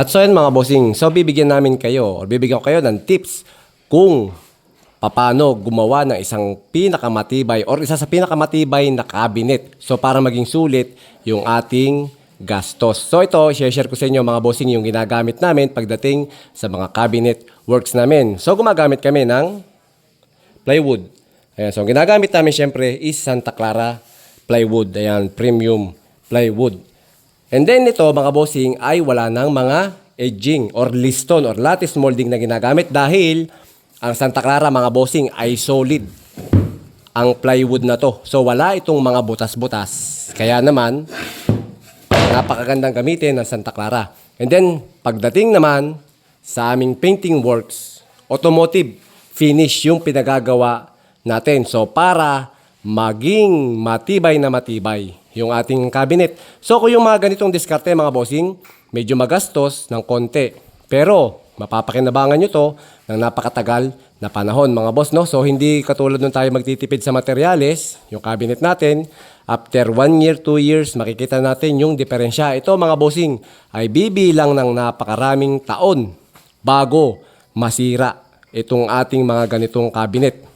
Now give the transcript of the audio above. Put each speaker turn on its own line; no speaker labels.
At so yan mga bossing, so bibigyan namin kayo or bibigyan ko kayo ng tips kung paano gumawa ng isang pinakamatibay or isa sa pinakamatibay na cabinet. So para maging sulit yung ating gastos. So ito, share ko sa inyo mga bossing yung ginagamit namin pagdating sa mga cabinet works namin. So gumagamit kami ng plywood. Ayan, so ang ginagamit namin syempre is Santa Clara plywood. Ayan, premium plywood. And then ito mga bossing ay wala ng mga edging or liston or lattice molding na ginagamit dahil ang Santa Clara mga bossing ay solid ang plywood na to. So wala itong mga butas-butas. Kaya naman napakagandang gamitin ng Santa Clara. And then pagdating naman sa aming painting works, automotive finish yung pinagagawa natin. So para maging matibay na matibay yung ating cabinet. So kung yung mga ganitong diskarte mga bossing, medyo magastos ng konti. Pero mapapakinabangan nyo to ng napakatagal na panahon mga boss. No? So hindi katulad nung tayo magtitipid sa materyales, yung cabinet natin, after 1 year, 2 years, makikita natin yung diferensya. Ito mga bossing ay bibilang ng napakaraming taon bago masira itong ating mga ganitong cabinet.